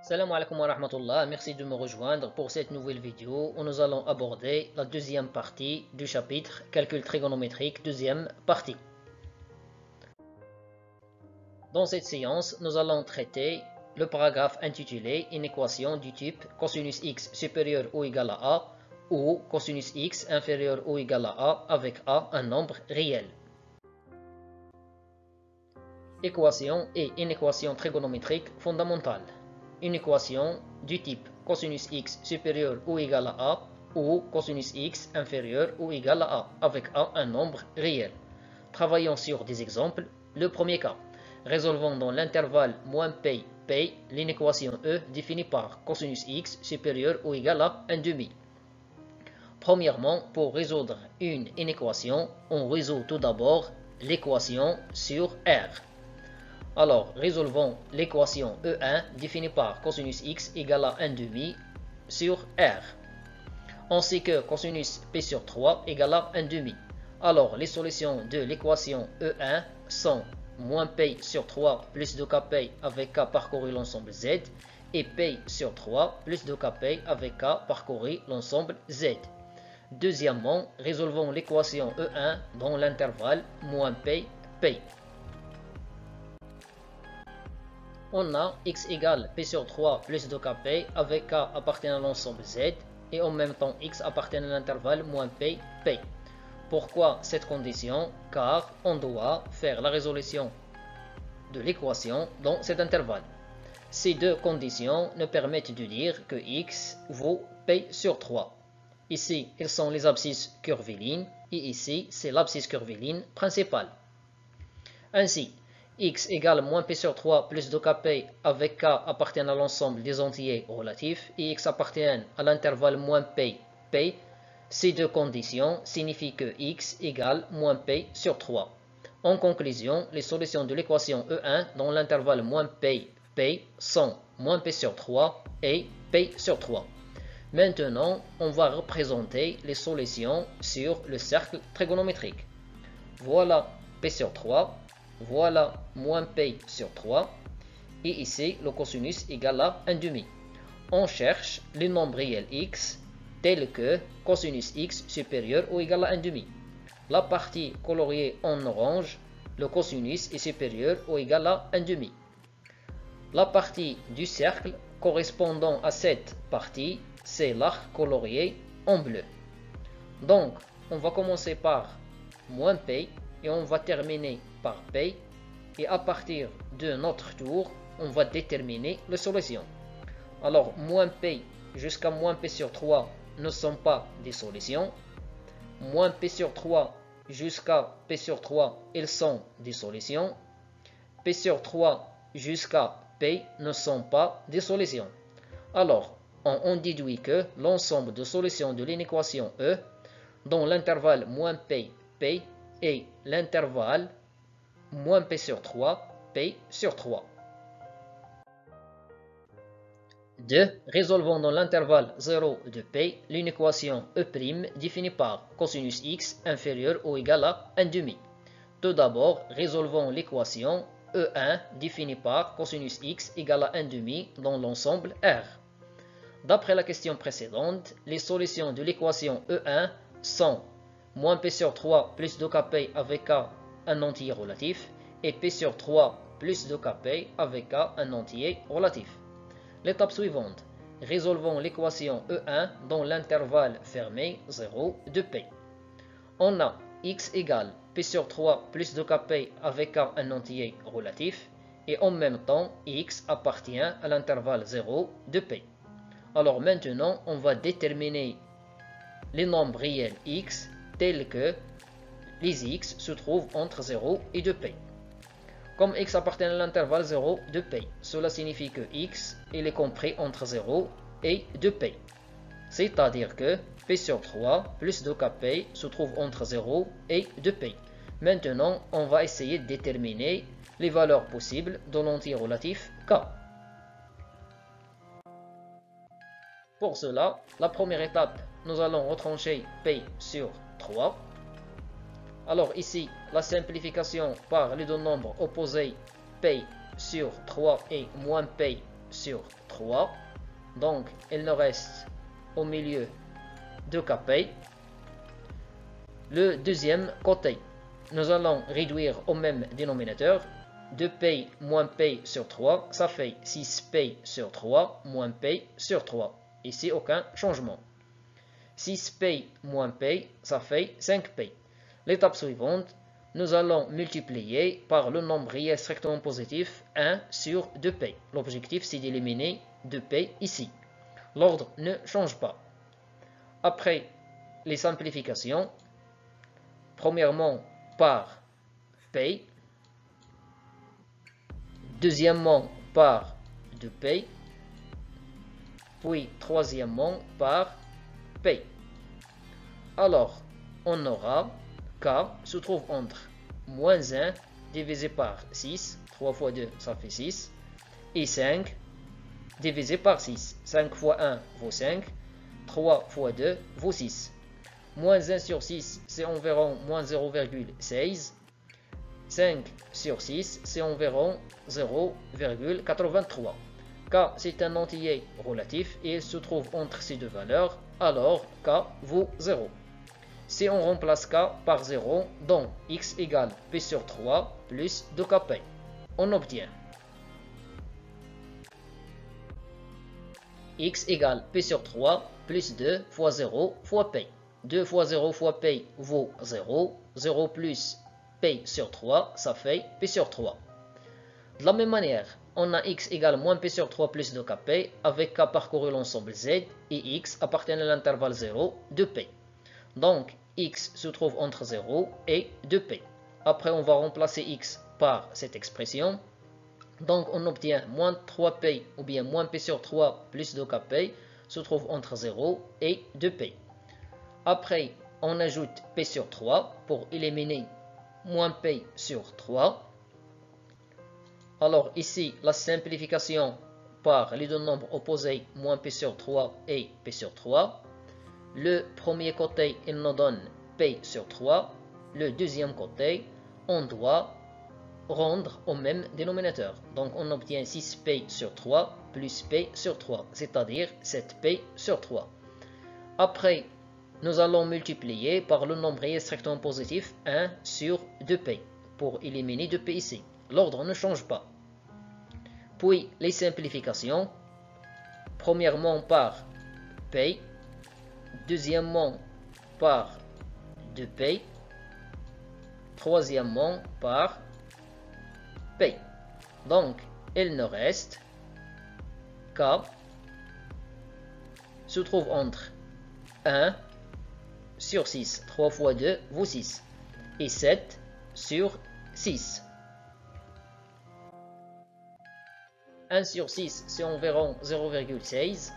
Salam alaikum wa rahmatullah, merci de me rejoindre pour cette nouvelle vidéo où nous allons aborder la deuxième partie du chapitre Calcul trigonométrique, deuxième partie. Dans cette séance, nous allons traiter le paragraphe intitulé Une équation du type cosinus x supérieur ou égal à a ou cosinus x inférieur ou égal à a avec a un nombre réel. Équation est une équation trigonométrique fondamentale. Une équation du type cosinus x supérieur ou égal à a ou cosinus x inférieur ou égal à a avec a un nombre réel. Travaillons sur des exemples. Le premier cas, résolvons dans l'intervalle moins p, p, l'inéquation e définie par cosinus x supérieur ou égal à 1 demi. Premièrement, pour résoudre une inéquation, on résout tout d'abord l'équation sur R. Alors, résolvons l'équation E1 définie par cosinus x égale à 1 demi sur R. On sait que cosinus p sur 3 égale à 1 demi. Alors, les solutions de l'équation E1 sont moins p sur 3 plus 2kp avec k parcouru l'ensemble z et p sur 3 plus 2kp avec k parcouru l'ensemble z. Deuxièmement, résolvons l'équation E1 dans l'intervalle moins p, p. On a x égale p sur 3 plus 2kp avec k appartenant à l'ensemble z et en même temps x appartenant à l'intervalle moins p, p. Pourquoi cette condition? Car on doit faire la résolution de l'équation dans cet intervalle. Ces deux conditions nous permettent de dire que x vaut p sur 3. Ici, ils sont les abscisses curvilignes et ici, c'est l'abscisse curviline principale. Ainsi, x égale moins p sur 3 plus 2kp avec k appartenant à l'ensemble des entiers relatifs et x appartient à l'intervalle moins p, p. Ces deux conditions signifient que x égale moins p sur 3. En conclusion, les solutions de l'équation E1 dans l'intervalle moins p, p sont moins p sur 3 et p sur 3. Maintenant, on va représenter les solutions sur le cercle trigonométrique. Voilà p sur 3. Voilà moins p sur 3 et ici le cosinus égale à 1 demi. On cherche les nombres réels x tels que cosinus x supérieur ou égal à 1 demi. La partie coloriée en orange, le cosinus est supérieur ou égal à 1 demi. La partie du cercle correspondant à cette partie, c'est l'arc colorié en bleu. Donc, on va commencer par moins p et on va terminer par p et à partir de notre tour, on va déterminer la solution. Alors, moins p jusqu'à moins p sur 3 ne sont pas des solutions. Moins p sur 3 jusqu'à p sur 3, ils sont des solutions. P sur 3 jusqu'à p ne sont pas des solutions. Alors, on déduit que l'ensemble de solutions de l'inéquation E dans l'intervalle moins p, p et l'intervalle moins p sur 3, p sur 3. 2. Résolvons dans l'intervalle 0 de p l'inéquation E' définie par cosinus x inférieur ou égal à 1 demi. Tout d'abord, résolvons l'équation E1 définie par cosinus x égale à 1 demi dans l'ensemble R. D'après la question précédente, les solutions de l'équation E1 sont moins p sur 3 plus 2kp avec k un entier relatif et p sur 3 plus 2kp avec k un entier relatif. L'étape suivante, résolvons l'équation E1 dans l'intervalle fermé 0 de p. On a x égale p sur 3 plus 2kp avec k un entier relatif et en même temps x appartient à l'intervalle 0 de p. Alors maintenant, on va déterminer les nombres réels x tels que les x se trouvent entre 0 et 2p. Comme x appartient à l'intervalle 0 de p, cela signifie que x est compris entre 0 et 2p. C'est-à-dire que p sur 3 plus 2kp se trouve entre 0 et 2p. Maintenant, on va essayer de déterminer les valeurs possibles de l'entier relatif k. Pour cela, la première étape, nous allons retrancher p sur 3. Alors ici, la simplification par les deux nombres opposés, p sur 3 et moins p sur 3. Donc, il nous reste au milieu 2kp. Le deuxième côté, nous allons réduire au même dénominateur. 2p moins p sur 3, ça fait 6p sur 3 moins p sur 3. Ici, aucun changement. 6p moins p, ça fait 5p. L'étape suivante, nous allons multiplier par le nombre réel strictement positif 1 sur 2p. L'objectif, c'est d'éliminer 2p ici. L'ordre ne change pas. Après les simplifications, premièrement par p, deuxièmement par 2p, puis troisièmement par p. Alors, on aura k se trouve entre moins 1 divisé par 6, 3 fois 2 ça fait 6, et 5 divisé par 6, 5 fois 1 vaut 5, 3 fois 2 vaut 6. Moins 1 sur 6 c'est environ moins 0,16, 5 sur 6 c'est environ 0,83. K c'est un entier relatif et il se trouve entre ces deux valeurs, alors K vaut 0. Si on remplace K par 0, donc x égale P sur 3 plus 2kP, on obtient x égale P sur 3 plus 2 fois 0 fois P. 2 fois 0 fois P vaut 0, 0 plus P sur 3, ça fait P sur 3. De la même manière, on a x égale moins P sur 3 plus 2kP avec K parcouru l'ensemble Z et x appartient à l'intervalle 0 de P. Donc, x se trouve entre 0 et 2p. Après, on va remplacer x par cette expression. Donc, on obtient moins 3p ou bien moins p sur 3 plus 2kp se trouve entre 0 et 2p. Après, on ajoute p sur 3 pour éliminer moins p sur 3. Alors ici, la simplification par les deux nombres opposés, moins p sur 3 et p sur 3. Le premier côté, il nous donne p sur 3. Le deuxième côté, on doit rendre au même dénominateur. Donc on obtient 6p sur 3 plus p sur 3, c'est-à-dire 7p sur 3. Après, nous allons multiplier par le nombre réel strictement positif 1 sur 2p pour éliminer 2p ici. L'ordre ne change pas. Puis les simplifications, premièrement par p, deuxièmement par 2p, troisièmement par p. Donc, il nous reste k se trouve entre 1 sur 6, 3 fois 2 vaut 6, et 7 sur 6. 1 sur 6, c'est environ 0,16.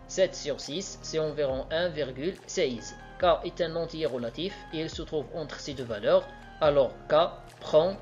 7 sur 6, c'est environ 1,16. K est un entier relatif et il se trouve entre ces deux valeurs. Alors K prend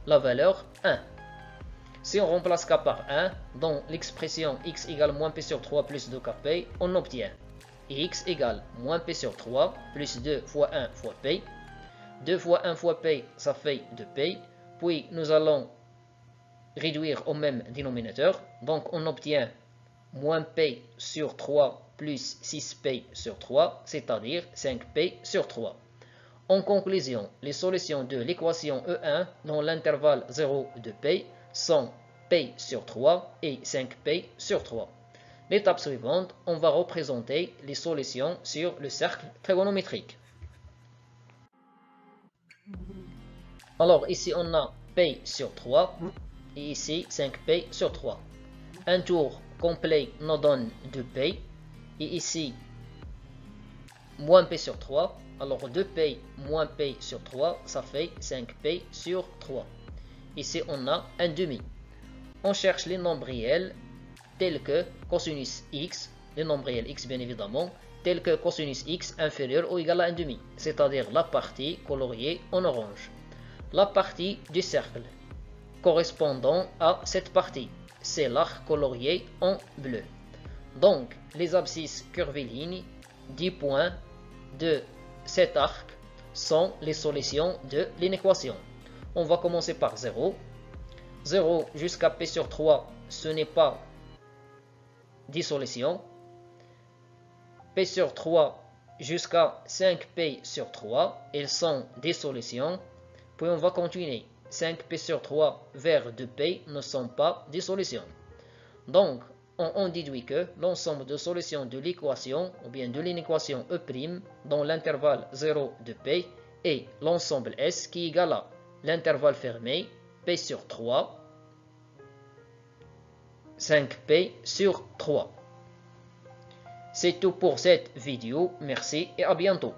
la valeur 1. Si on remplace K par 1, dans l'expression x égale moins P sur 3 plus 2kP, on obtient x égale moins P sur 3 plus 2 fois 1 fois P. 2 fois 1 fois P, ça fait 2P. Puis nous allons réduire au même dénominateur. Donc on obtient moins P sur 3 plus 6P sur 3, c'est-à-dire 5P sur 3. En conclusion, les solutions de l'équation E1 dans l'intervalle 0 de P sont P sur 3 et 5P sur 3. L'étape suivante, on va représenter les solutions sur le cercle trigonométrique. Alors ici on a P sur 3 et ici 5P sur 3. Un tour complet nous donne 2P et ici moins P sur 3. Alors 2P moins P sur 3, ça fait 5P sur 3. Ici on a un demi. On cherche les nombres réels tels que cosinus x, les nombres réels x bien évidemment, tels que cosinus x inférieur ou égal à un demi, c'est-à-dire la partie coloriée en orange. La partie du cercle correspondant à cette partie, c'est l'arc colorié en bleu. Donc, les abscisses curvilignes, 10 points de cet arc sont les solutions de l'inéquation. On va commencer par 0. 0 jusqu'à P sur 3, ce n'est pas des solutions. P sur 3 jusqu'à 5P sur 3, ils sont des solutions. Puis on va continuer. 5P sur 3 vers 2P ne sont pas des solutions. Donc, on déduit que l'ensemble de solutions de l'équation, ou bien de l'inéquation E' dans l'intervalle 0 de P, est l'ensemble S qui est égal à l'intervalle fermé P sur 3, 5P sur 3. C'est tout pour cette vidéo. Merci et à bientôt.